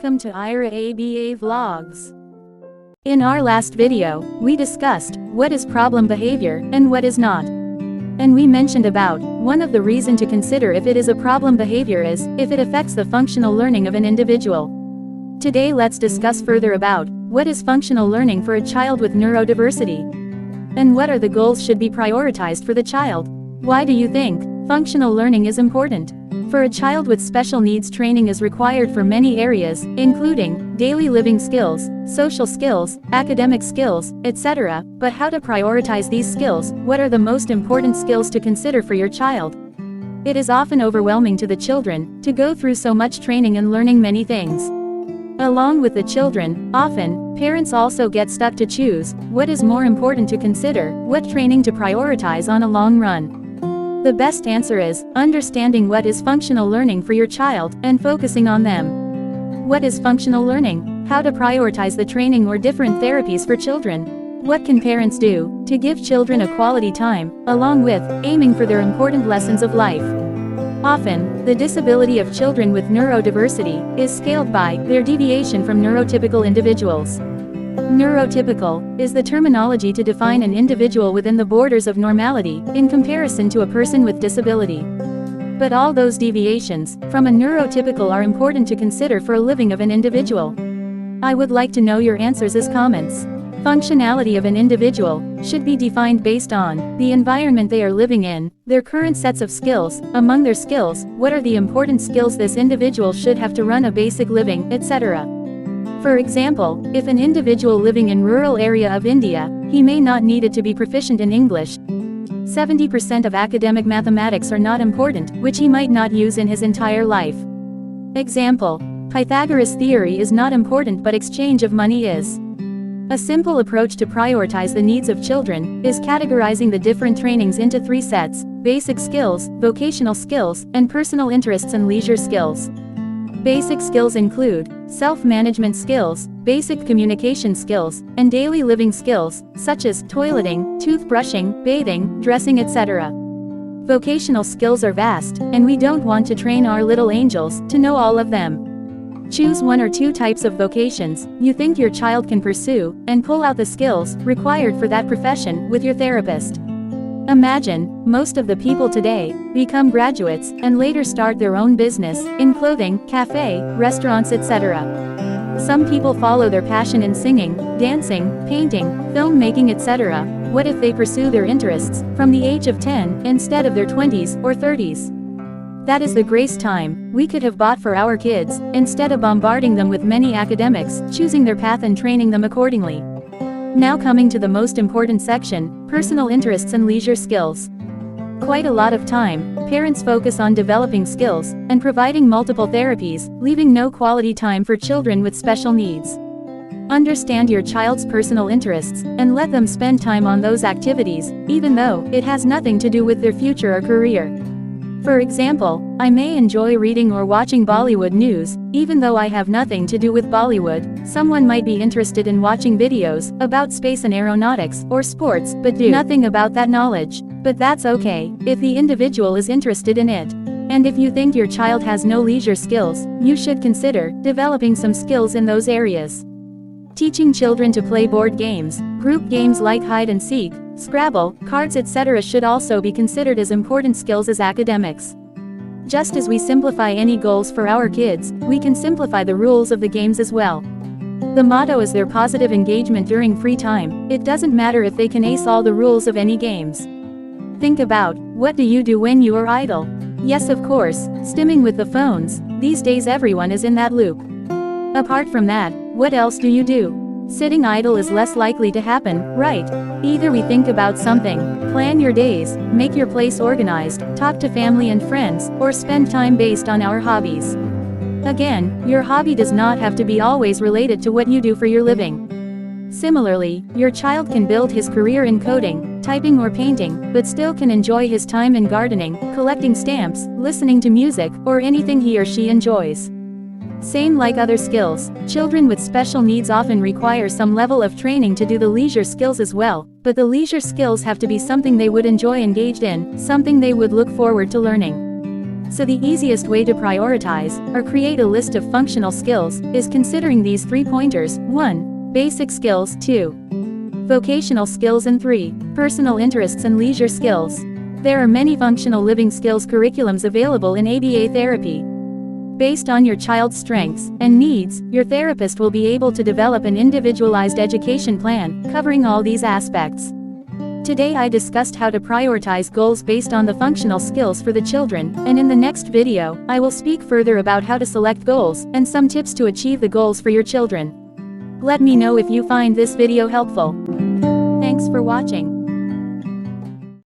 Welcome to Ira ABA Vlogs. In our last video, we discussed what is problem behavior and what is not. And we mentioned about one of the reasons to consider if it is a problem behavior is if it affects the functional learning of an individual. Today let's discuss further about what is functional learning for a child with neurodiversity. And what are the goals should be prioritized for the child. Why do you think functional learning is important? For a child with special needs, training is required for many areas, including daily living skills, social skills, academic skills, etc. But how to prioritize these skills? What are the most important skills to consider for your child? It is often overwhelming to the children to go through so much training and learning many things. Along with the children, often, parents also get stuck to choose what is more important to consider, what training to prioritize on a long run. The best answer is understanding what is functional learning for your child and focusing on them. What is functional learning? How to prioritize the training or different therapies for children? What can parents do to give children a quality time, along with aiming for their important lessons of life? Often, the disability of children with neurodiversity is scaled by their deviation from neurotypical individuals. Neurotypical is the terminology to define an individual within the borders of normality, in comparison to a person with disability. But all those deviations from a neurotypical are important to consider for a living of an individual. I would like to know your answers as comments. Functionality of an individual should be defined based on the environment they are living in, their current sets of skills. Among their skills, what are the important skills this individual should have to run a basic living, etc. For example, if an individual living in rural area of India, he may not need to be proficient in English. 70% of academic mathematics are not important, which he might not use in his entire life. Example: Pythagoras theory is not important but exchange of money is. A simple approach to prioritize the needs of children is categorizing the different trainings into 3 sets: basic skills, vocational skills, and personal interests and leisure skills. Basic skills include self-management skills, basic communication skills, and daily living skills, such as toileting, toothbrushing, bathing, dressing, etc. Vocational skills are vast, and we don't want to train our little angels to know all of them. Choose 1 or 2 types of vocations you think your child can pursue, and pull out the skills required for that profession with your therapist. Imagine, most of the people today become graduates and later start their own business in clothing, cafe, restaurants, etc. Some people follow their passion in singing, dancing, painting, filmmaking, etc. What if they pursue their interests from the age of 10 instead of their 20s or 30s? That is the grace time we could have bought for our kids, instead of bombarding them with many academics, choosing their path and training them accordingly. Now coming to the most important section, personal interests and leisure skills. Quite a lot of time, parents focus on developing skills and providing multiple therapies, leaving no quality time for children with special needs. Understand your child's personal interests and let them spend time on those activities, even though it has nothing to do with their future or career. For example, I may enjoy reading or watching Bollywood news, even though I have nothing to do with Bollywood. Someone might be interested in watching videos about space and aeronautics or sports, but do nothing about that knowledge. But that's okay, if the individual is interested in it. And if you think your child has no leisure skills, you should consider developing some skills in those areas. Teaching children to play board games, group games like hide and seek, Scrabble, cards, etc. should also be considered as important skills as academics. Just as we simplify any goals for our kids, we can simplify the rules of the games as well. The motto is their positive engagement during free time. It doesn't matter if they can ace all the rules of any games. Think about, what do you do when you are idle? Yes, of course, stimming with the phones. These days everyone is in that loop. Apart from that, what else do you do? Sitting idle is less likely to happen, right? Either we think about something, plan your days, make your place organized, talk to family and friends, or spend time based on our hobbies. Again, your hobby does not have to be always related to what you do for your living. Similarly, your child can build his career in coding, typing or painting, but still can enjoy his time in gardening, collecting stamps, listening to music, or anything he or she enjoys. Same like other skills, children with special needs often require some level of training to do the leisure skills as well, but the leisure skills have to be something they would enjoy engaged in, something they would look forward to learning. So the easiest way to prioritize, or create a list of functional skills, is considering these 3 pointers: 1. Basic skills, 2. Vocational skills, and 3. Personal interests and leisure skills. There are many functional living skills curriculums available in ABA therapy. Based on your child's strengths and needs, your therapist will be able to develop an individualized education plan, covering all these aspects. Today I discussed how to prioritize goals based on the functional skills for the children, and in the next video, I will speak further about how to select goals, and some tips to achieve the goals for your children. Let me know if you find this video helpful. Thanks for watching.